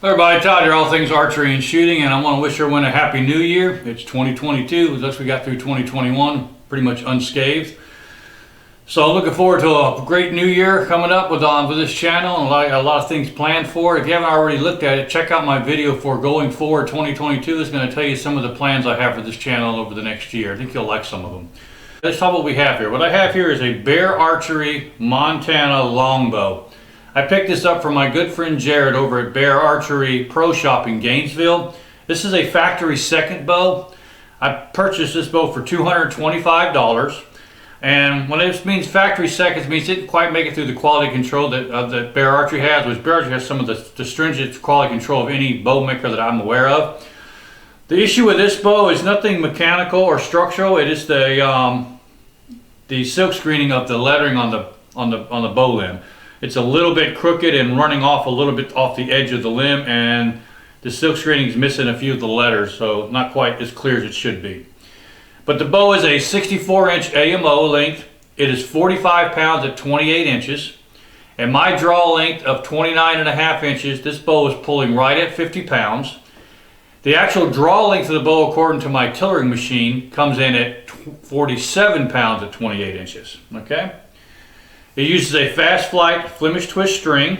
Hello everybody, Todd here, all things archery and shooting, and I want to wish everyone a happy new year. It's 2022, thus we got through 2021 pretty much unscathed. So I'm looking forward to a great new year coming up with this channel, and a lot of things planned for it. If you haven't already looked at it, check out my video for going forward 2022. It's going to tell you some of the plans I have for this channel over the next year. I think you'll like some of them. Let's talk what we have here. What I have here is a Bear Archery Montana Longbow. I picked this up from my good friend Jared over at Bear Archery Pro Shop in Gainesville. This is a factory second bow. I purchased this bow for $225. And when this means factory seconds, it means it didn't quite make it through the quality control that Bear Archery has, which Bear Archery has some of the stringent quality control of any bow maker that I'm aware of. The issue with this bow is nothing mechanical or structural. It is the silk screening of the lettering on the bow limb. It's a little bit crooked and running off a little bit off the edge of the limb, and the silk screening is missing a few of the letters, so not quite as clear as it should be. But the bow is a 64-inch AMO length. It is 45 pounds at 28 inches. And my draw length of 29.5 inches, this bow is pulling right at 50 pounds. The actual draw length of the bow, according to my tillering machine, comes in at 47 pounds at 28 inches. Okay? It uses a Fast Flight Flemish twist string.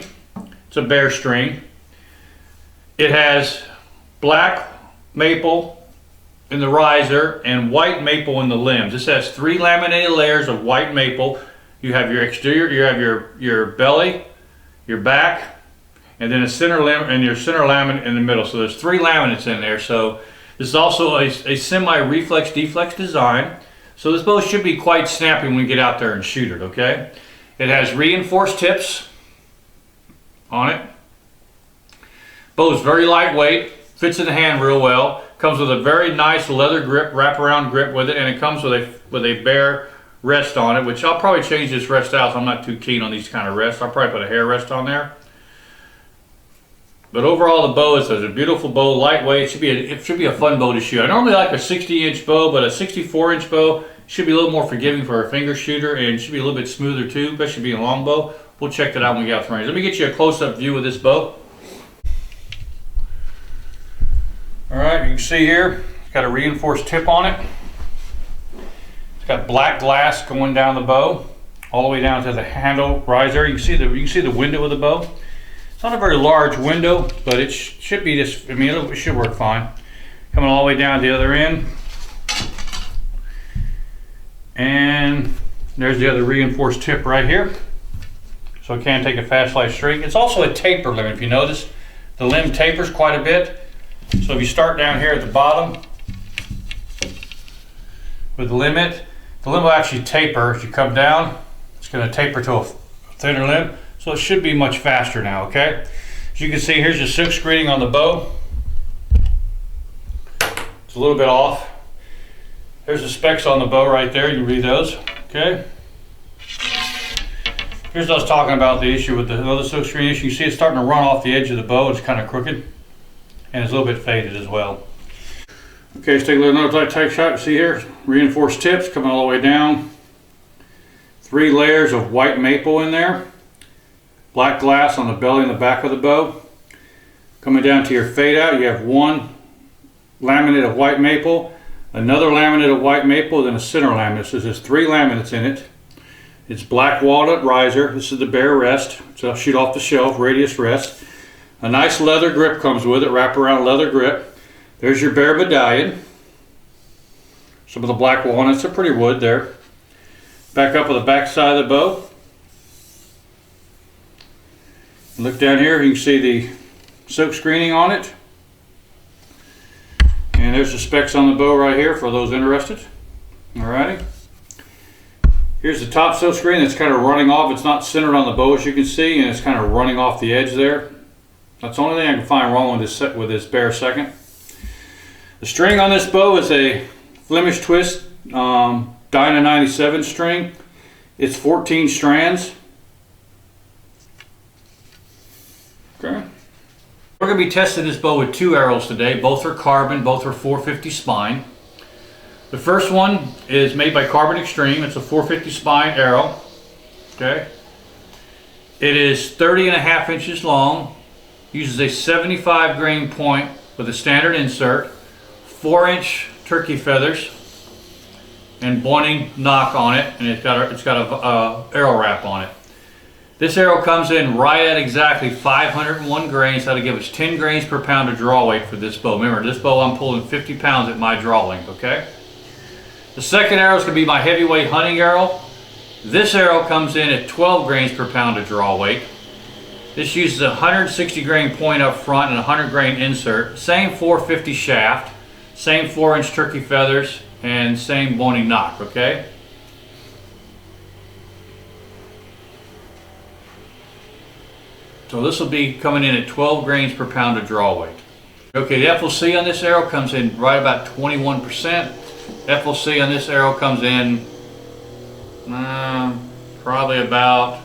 It's a bear string. It has black maple in the riser and white maple in the limbs. This has 3 laminated layers of white maple. You have your exterior, you have your belly, your back, and then a center limb and your center laminate in the middle. So there's 3 laminates in there. So this is also a semi-reflex deflex design. So this bow should be quite snappy when we get out there and shoot it, okay? It has reinforced tips on it. Bow is very lightweight, fits in the hand real well. Comes with a very nice leather grip, wraparound grip with it, and it comes with a bear rest on it, which I'll probably change this rest out, so I'm not too keen on these kind of rests. I'll probably put a hair rest on there. But overall, the bow is a beautiful bow, lightweight. It should be a fun bow to shoot. I normally like a 60-inch bow, but a 64-inch bow should be a little more forgiving for a finger shooter, and should be a little bit smoother too, especially being a long bow. We'll check that out when we get out the range. Let me get you a close-up view of this bow. All right, you can see here, it's got a reinforced tip on it. It's got black glass going down the bow, all the way down to the handle riser. You can see the window of the bow. It's not a very large window, but it should be just, I mean, it should work fine. Coming all the way down to the other end. And there's the other reinforced tip right here. So it can take a Fast Flight string. It's also a taper limb. If you notice, the limb tapers quite a bit. So if you start down here at the bottom with the limb will actually taper. As you come down, it's going to taper to a thinner limb. So it should be much faster now, okay? As you can see, here's the silk screening on the bow. It's a little bit off. There's the specs on the bow right there. You read those, okay? Here's what I was talking about, the issue with the other silk screen issue. You see it's starting to run off the edge of the bow. It's kind of crooked, and it's a little bit faded as well. Okay, let's take another tight shot. See here, reinforced tips coming all the way down. 3 layers of white maple in there. Black glass on the belly and the back of the bow. Coming down to your fade out, you have 1 laminate of white maple, another laminate of white maple, then a center laminate. So there's 3 laminates in it. It's black walnut riser. This is the bear rest. So I'll shoot off the shelf, radius rest. A nice leather grip comes with it, wraparound leather grip. There's your bear medallion. Some of the black walnuts are pretty wood there. Back up on the back side of the bow. Look down here, you can see the silk screening on it. And there's the specs on the bow right here for those interested. Alrighty. Here's the top silk screen that's kind of running off. It's not centered on the bow, as you can see, and it's kind of running off the edge there. That's the only thing I can find wrong with this Bear second. The string on this bow is a Flemish twist Dyna 97 string. It's 14 strands. Okay. We're going to be testing this bow with 2 arrows today. Both are carbon, both are 450 spine. The first one is made by Carbon Extreme. It's a 450 spine arrow. Okay. It is 30.5 inches long Uses a 75 grain point with a standard insert, 4-inch turkey feathers, and pointing knock on it, and it's got a arrow wrap on it. This arrow comes in right at exactly 501 grains. That'll give us 10 grains per pound of draw weight for this bow. Remember, this bow I'm pulling 50 pounds at my draw length, okay? The second arrow is going to be my heavyweight hunting arrow. This arrow comes in at 12 grains per pound of draw weight. This uses a 160 grain point up front and a 100 grain insert. Same 450 shaft, same 4-inch turkey feathers, and same boning knock, okay? So this will be coming in at 12 grains per pound of draw weight. Okay, the FOC on this arrow comes in right about 21%. FOC on this arrow comes in probably about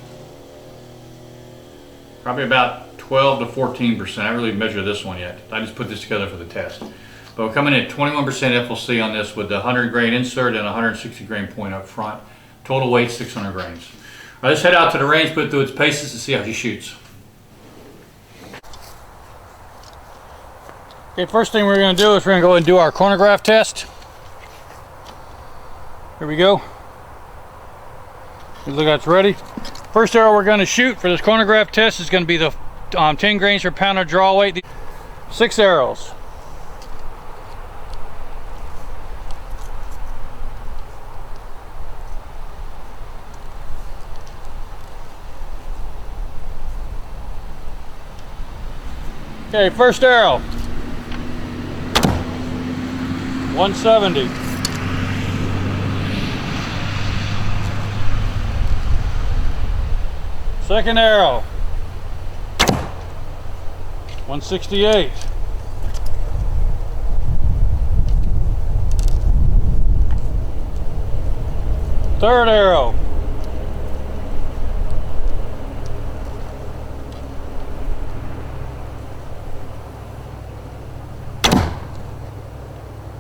12 to 14%. I haven't really measured this one yet. I just put this together for the test. But we're coming in at 21% FOC on this with the 100 grain insert and 160 grain point up front. Total weight 600 grains. All right, let's head out to the range, put it through its paces to see how she shoots. Okay, first thing we're going to do is we're going to go and do our chronograph test. Here we go. Look, that's ready. First arrow we're going to shoot for this chronograph test is going to be the 10 grains per pound of draw weight. 6 arrows. Okay, first arrow. 170. Second arrow. 168. Third arrow.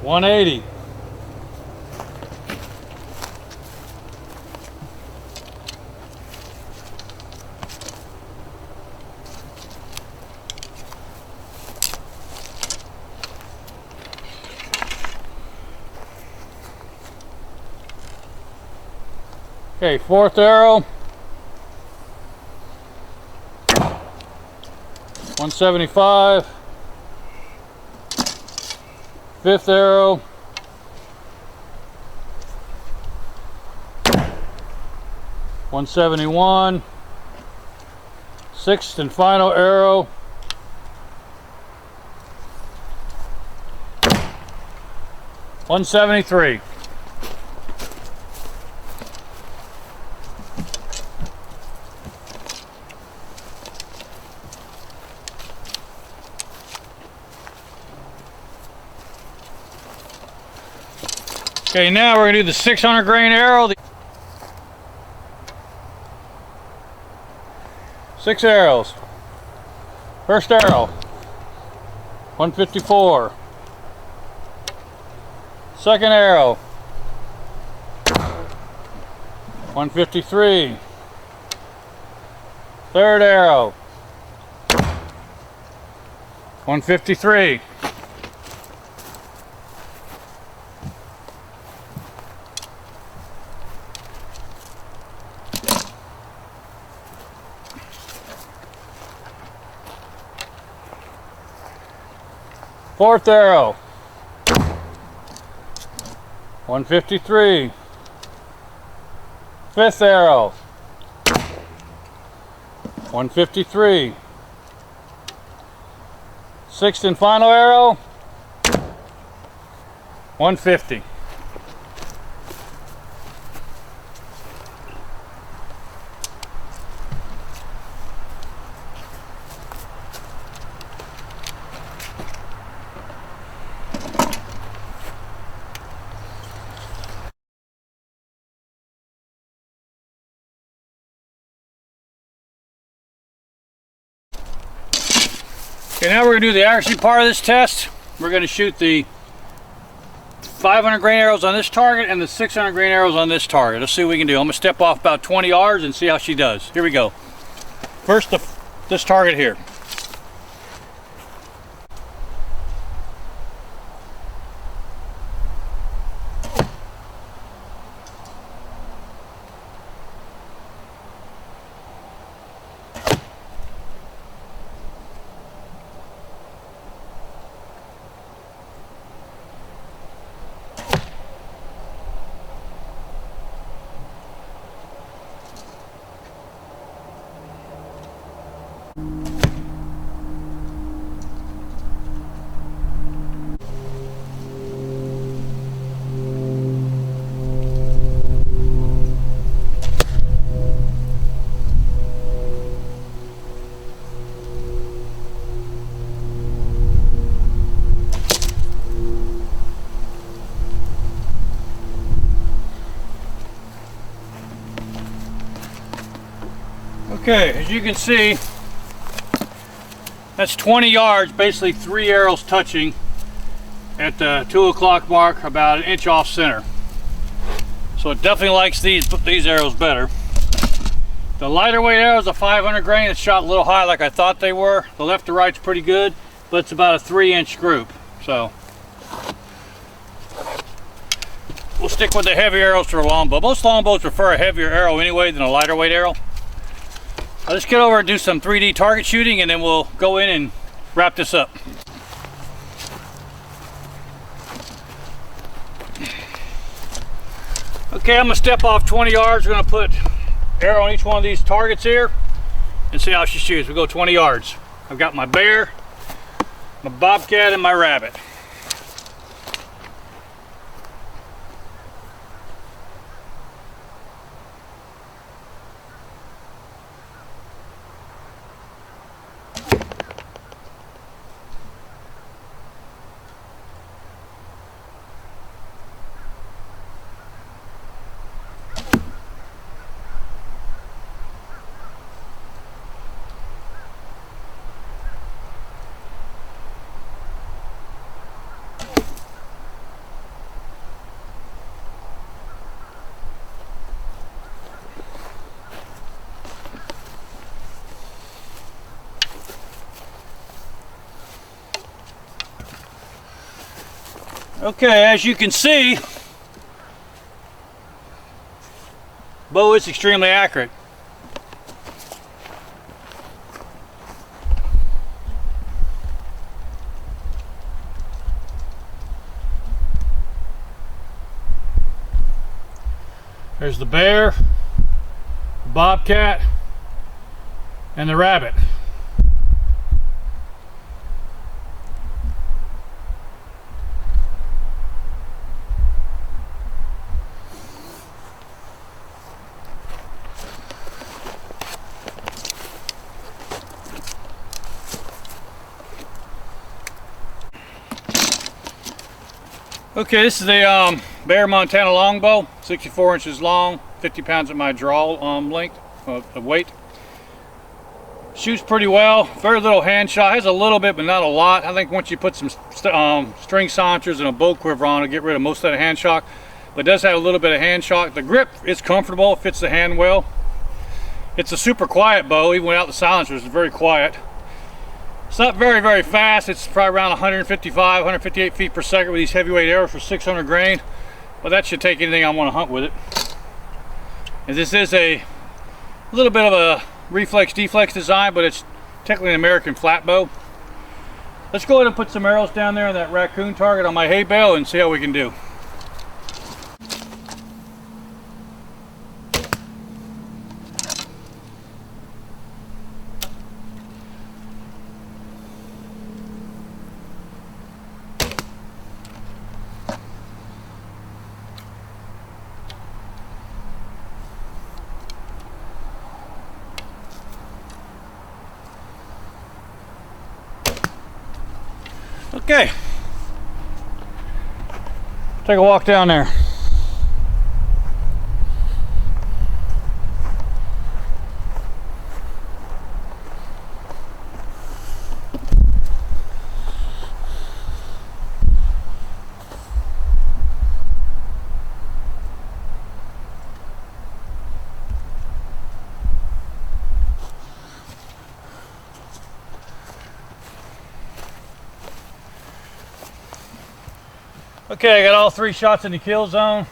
180. Okay, fourth arrow. 175. Fifth arrow. 171. Sixth and final arrow. 173. Okay, now we're going to do the 600 grain arrow. 6 arrows. First arrow, 154. Second arrow, 153. Third arrow, 153. Fourth arrow, 153. Fifth arrow, 153. Sixth and final arrow, 150. Okay, now we're going to do the accuracy part of this test. We're going to shoot the 500 grain arrows on this target and the 600 grain arrows on this target. Let's see what we can do. I'm going to step off about 20 yards and see how she does. Here we go. First, this target here. Okay, as you can see, that's 20 yards, basically 3 arrows touching at the 2 o'clock mark, about 1 inch off center. So it definitely likes these arrows better. The lighter weight arrows, a 500 grain, it's shot a little high like I thought they were. The left to right's pretty good, but it's about a 3-inch group. So we'll stick with the heavy arrows for a longbow. Most longbows prefer a heavier arrow anyway than a lighter weight arrow. Let's get over and do some 3D target shooting, and then we'll go in and wrap this up. Okay, I'm gonna step off 20 yards. We're gonna put arrow on each one of these targets here and see how she shoots. We go 20 yards. I've got my bear, my bobcat, and my rabbit. Okay, as you can see, bow is extremely accurate. There's the bear, the bobcat, and the rabbit. Okay, this is the Bear Montana Longbow, 64 inches long, 50 pounds at my draw length of weight. Shoots pretty well, very little hand shot, has a little bit but not a lot. I think once you put some string silencers and a bow quiver on, it'll get rid of most of that hand shock. But it does have a little bit of hand shock. The grip is comfortable, it fits the hand well. It's a super quiet bow, even without the silencers, it's very quiet. It's not very, very fast. It's probably around 155, 158 feet per second with these heavyweight arrows for 600 grain. But that should take anything I want to hunt with it. And this is a little bit of a reflex-deflex design, but it's technically an American flat bow. Let's go ahead and put some arrows down there on that raccoon target on my hay bale and see how we can do. Okay, take a walk down there. Okay, I got all 3 shots in the kill zone.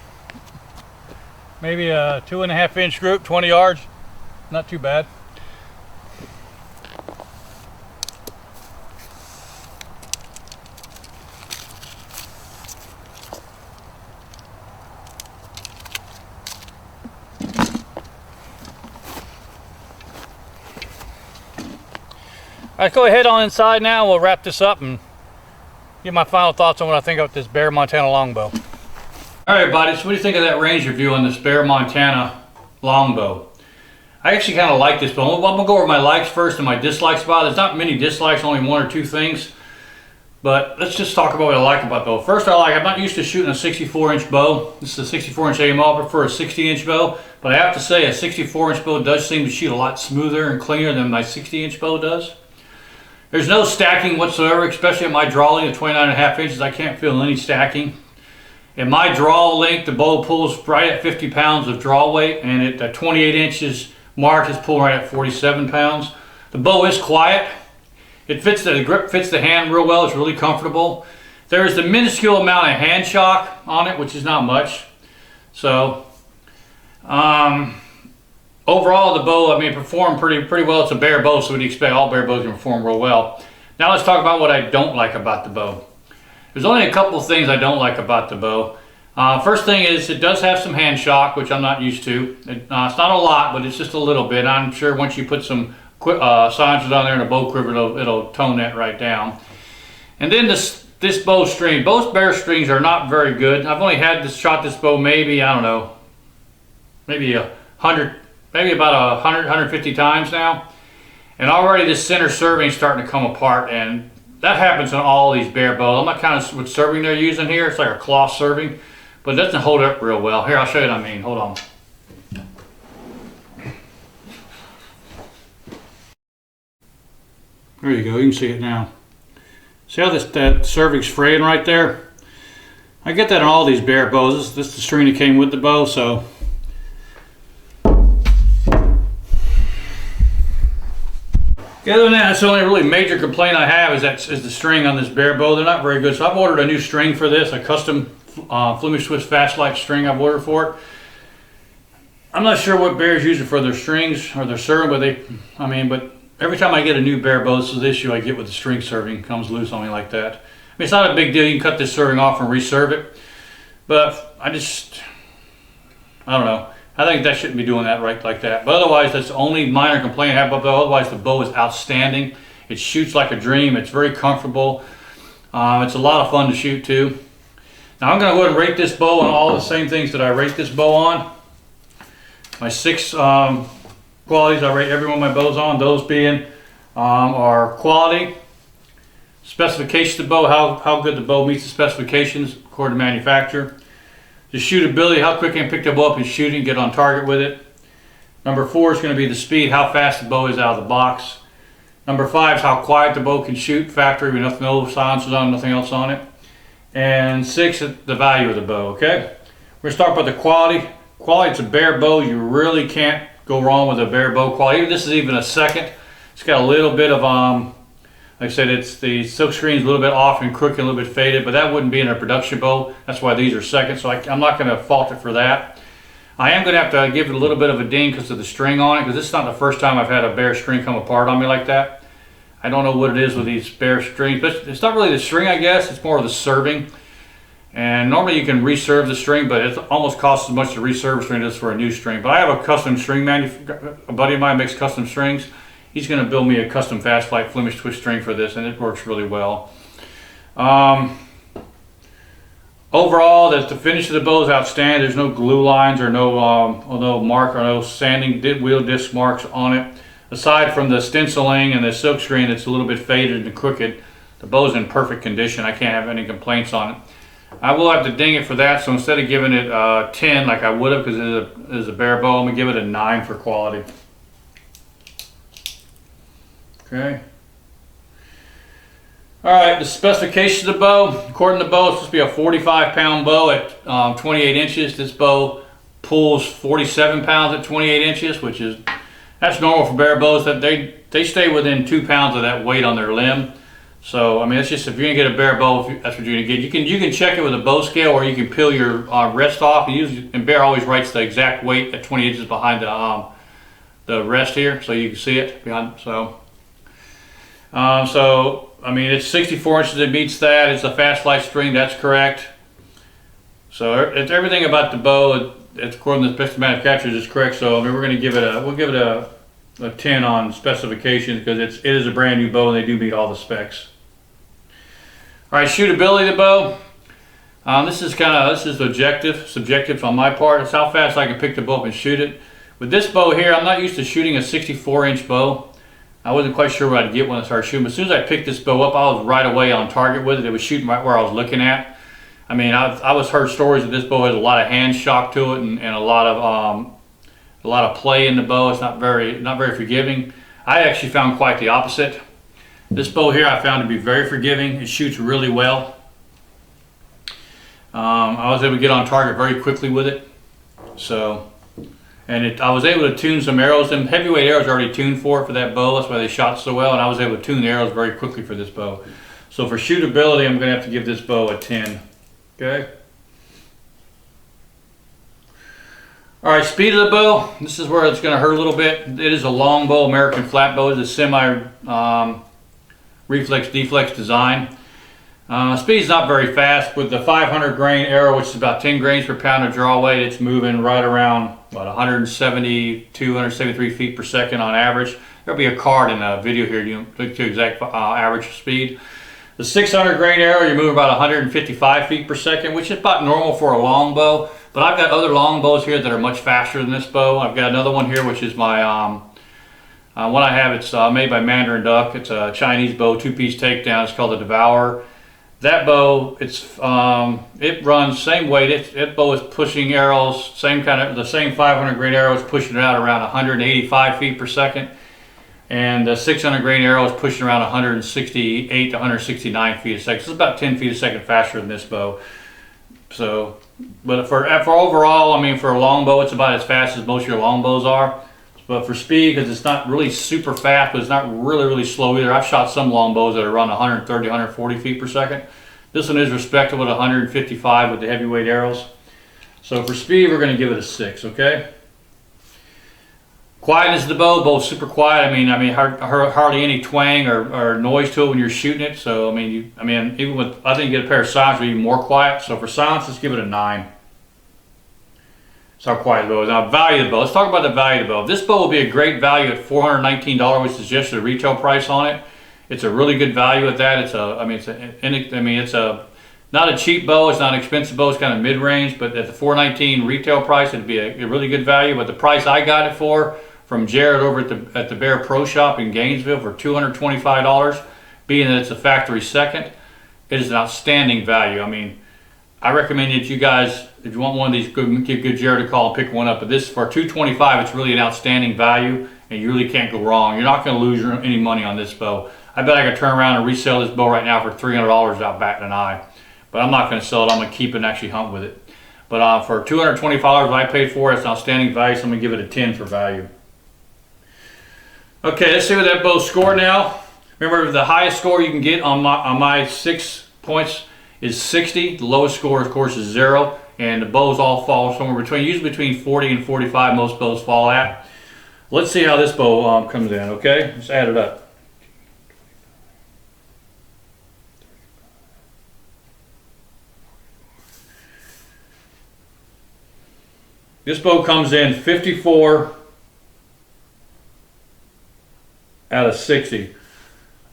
Maybe a 2.5 inch group, 20 yards. Not too bad. All right, go ahead on inside now. We'll wrap this up and give my final thoughts on what I think of this Bear Montana Longbow. All right, buddy, so what do you think of that range review on this Bear Montana Longbow? I actually kind of like this, but I'm going to go over my likes first and my dislikes about it. There's not many dislikes, only 1 or 2 things. But let's just talk about what I like about the bow. First, I'm not used to shooting a 64-inch bow. This is a 64-inch AML. I prefer a 60-inch bow. But I have to say, a 64-inch bow does seem to shoot a lot smoother and cleaner than my 60-inch bow does. There's no stacking whatsoever, especially at my draw length of 29.5 inches. I can't feel any stacking. At my draw length, the bow pulls right at 50 pounds of draw weight, and at the 28 inches mark is pulling right at 47 pounds. The bow is quiet. It fits the grip fits the hand real well. It's really comfortable. There's a minuscule amount of hand shock on it, which is not much. So overall, the bow, I mean, performed pretty well. It's a Bear bow, so we'd expect all Bear bows to perform real well. Now let's talk about what I don't like about the bow. There's only a couple of things I don't like about the bow. First thing is it does have some hand shock, which I'm not used to. It's not a lot, but it's just a little bit. I'm sure once you put some silencers on there and a bow quiver, it'll tone that right down. And then this bow string. Both Bear strings are not very good. I've only shot this bow maybe, I don't know, maybe about 150 times now. And already this center serving is starting to come apart, and that happens on all these Bear bows. I'm not kind of what serving they're using here. It's like a cloth serving, but it doesn't hold up real well. Here, I'll show you what I mean. Hold on. There you go. You can see it now. See how that serving's fraying right there? I get that on all these Bear bows. This is the string that came with the bow, so. Other than that, that's the only really major complaint I have is the string on this Bear bow. They're not very good. So I've ordered a new string for this, a custom Flemish Swiss Fastlight string I've ordered for it. I'm not sure what Bear's using for their strings or their serving, but every time I get a new Bear bow, this is the issue I get with the string serving. Comes loose on me like that. I mean, it's not a big deal. You can cut this serving off and reserve it. But I don't know. I think that shouldn't be doing that right like that. But otherwise, that's the only minor complaint I have about the bow. Otherwise, the bow is outstanding. It shoots like a dream. It's very comfortable. It's a lot of fun to shoot too. Now I'm going to go ahead and rate this bow on all the same things that I rate this bow on. My 6 qualities I rate every one of my bows on. Those being are quality, specifications of the bow, how good the bow meets the specifications according to manufacturer. The shootability, how quick I can pick the bow up and shoot it and get on target with it. Number 4 is going to be the speed, how fast the bow is out of the box. Number 5 is how quiet the bow can shoot, factory with no silencers on, nothing else on it. And 6 is the value of the bow, okay? We're going to start with the quality. Quality, it's a Bear bow. You really can't go wrong with a Bear bow quality. This is even a second. It's got a little bit of, like I said, it's the silk screen is a little bit off and crooked, a little bit faded, but that wouldn't be in a production bow. That's why these are second, so I'm not going to fault it for that. I am going to have to give it a little bit of a ding because of the string on it, because this is not the first time I've had a Bear string come apart on me like that. I don't know what it is with these Bear strings, but it's not really the string, I guess. It's more of the serving. And normally you can reserve the string, but it almost costs as much to reserve a string as for a new string. But I have a custom string a buddy of mine makes custom strings. He's going to build me a custom Fastlight Flemish twist string for this, and it works really well. Overall, the finish of the bow is outstanding. There's no glue lines or no mark or no sanding wheel disc marks on it. Aside from the stenciling and the silk screen that's a little bit faded and crooked, the bow's in perfect condition. I can't have any complaints on it. I will have to ding it for that, so instead of giving it 10 like I would have because it is a Bear bow, I'm going to give it a 9 for quality. Okay. Alright, the specifications of the bow. According to the bow, it's supposed to be a 45-pound bow at 28 inches. This bow pulls 47 pounds at 28 inches, which is, that's normal for Bear bows. That they stay within 2 pounds of that weight on their limb. So, I mean, it's just, if you're going to get a Bear bow, that's what you're going to get. You can check it with a bow scale, or you can peel your rest off. And Bear always writes the exact weight at 20 inches behind the rest here, so you can see it behind. So, I mean, it's 64 inches. It meets that. It's a Fastlight string. That's correct. So, it's everything about the bow. It's according to the specific manufacturers is correct. So, I mean, we'll give it a 10 on specifications because it is a brand new bow and they do meet all the specs. All right, shootability of the bow. This is subjective on my part. It's how fast I can pick the bow up and shoot it. With this bow here, I'm not used to shooting a 64-inch bow. I wasn't quite sure what I'd get when I started shooting. But as soon as I picked this bow up, I was right away on target with it. It was shooting right where I was looking at. I mean, I was heard stories that this bow has a lot of hand shock to it and a lot of play in the bow. It's not very forgiving. I actually found quite the opposite. This bow here I found to be very forgiving. It shoots really well. I was able to get on target very quickly with it. So, and I was able to tune some arrows. And heavyweight arrows are already tuned for that bow. That's why they shot so well. And I was able to tune the arrows very quickly for this bow. So for shootability, I'm going to have to give this bow a 10. Okay. All right, speed of the bow. This is where it's going to hurt a little bit. It is a longbow, American flat bow. It's a semi reflex deflex design. Speed's not very fast. With the 500 grain arrow, which is about 10 grains per pound of draw weight, it's moving right around about 172, 173 feet per second on average. There'll be a card in the video here. You can look to exact average speed. The 600 grain arrow, you're moving about 155 feet per second, which is about normal for a longbow. But I've got other longbows here that are much faster than this bow. I've got another one here, which is my one I have. It's made by Mandarin Duck. It's a Chinese bow, two-piece takedown. It's called the Devourer. That bow, it runs same weight. That bow is pushing arrows, the same 500 grain arrows, pushing it out around 185 feet per second. And the 600 grain arrow is pushing around 168 to 169 feet a second. So it's about 10 feet a second faster than this bow. So, but for overall, I mean, for a longbow, it's about as fast as most of your longbows are. But for speed, because it's not really super fast, but it's not really slow either. I've shot some longbows that are around 130, 140 feet per second. This one is respectable at 155 with the heavyweight arrows. So for speed, we're going to give it a 6, okay? Quietness of the bow, bow's super quiet. I mean, hardly any twang or noise to it when you're shooting it. So, I mean, even with, I think you get a pair of silence, will be more quiet. So for silence, let's give it a 9. That's how quiet the bow is. Now, value of the bow. Let's talk about the value of the bow. This bow will be a great value at $419, which is just the retail price on it. It's a really good value at that. It's not a cheap bow. It's not an expensive bow. It's kind of mid-range, but at the $419 retail price, it'd be a really good value. But the price I got it for from Jared over at the Bear Pro Shop in Gainesville for $225, being that it's a factory second, it is an outstanding value. I mean, I recommend that you guys, if you want one of these, give Jared a call and pick one up. But this, for $225, it's really an outstanding value, and you really can't go wrong. You're not going to lose any money on this bow. I bet I could turn around and resell this bow right now for $300 without batting an eye. But I'm not going to sell it. I'm going to keep it and actually hunt with it. But for $225 I paid for it, it's an outstanding value, so I'm going to give it a 10 for value. Okay, let's see what that bow scored now. Remember, the highest score you can get on my 6 points is 60. The lowest score, of course, is 0. And the bows all fall somewhere usually between 40 and 45, most bows fall at. Let's see how this bow comes in, okay? Let's add it up. This bow comes in 54 out of 60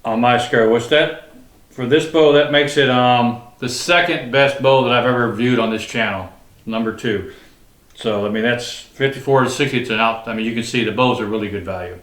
on my scale. What's that? For this bow, that makes it the second best bow that I've ever reviewed on this channel, number 2. So I mean, that's 54 to 60. It's I mean, you can see the bows are really good value.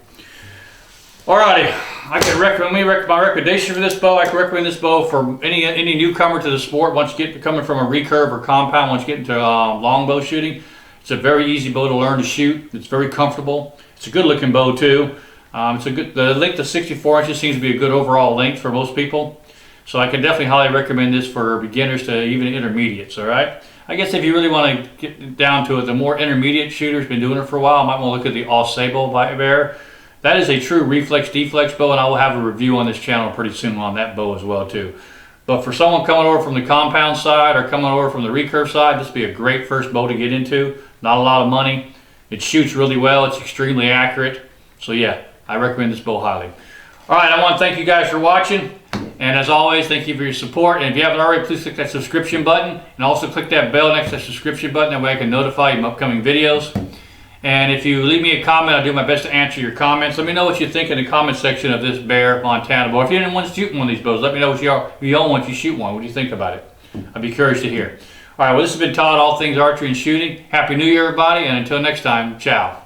Alrighty, I can recommend my recommendation for this bow. I can recommend this bow for any newcomer to the sport. Once you get coming from a recurve or compound, once you get into longbow shooting, it's a very easy bow to learn to shoot. It's very comfortable. It's a good looking bow too. The length of 64 inches seems to be a good overall length for most people. So I can definitely highly recommend this for beginners to even intermediates, all right? I guess if you really want to get down to it, the more intermediate shooter's been doing it for a while, might want to look at the All-Sable by Bear. That is a true reflex deflex bow, and I will have a review on this channel pretty soon on that bow as well too. But for someone coming over from the compound side or coming over from the recurve side, this would be a great first bow to get into. Not a lot of money. It shoots really well. It's extremely accurate. So yeah, I recommend this bow highly. All right, I want to thank you guys for watching. And as always, thank you for your support. And if you haven't already, please click that subscription button. And also click that bell next to that subscription button. That way I can notify you of upcoming videos. And if you leave me a comment, I'll do my best to answer your comments. Let me know what you think in the comment section of this Bear Montana bow. If you didn't want to shoot one of these bows, let me know if you own one, if you shoot one. What do you think about it? I'd be curious to hear. All right, well, this has been Todd, All Things Archery and Shooting. Happy New Year, everybody. And until next time, ciao.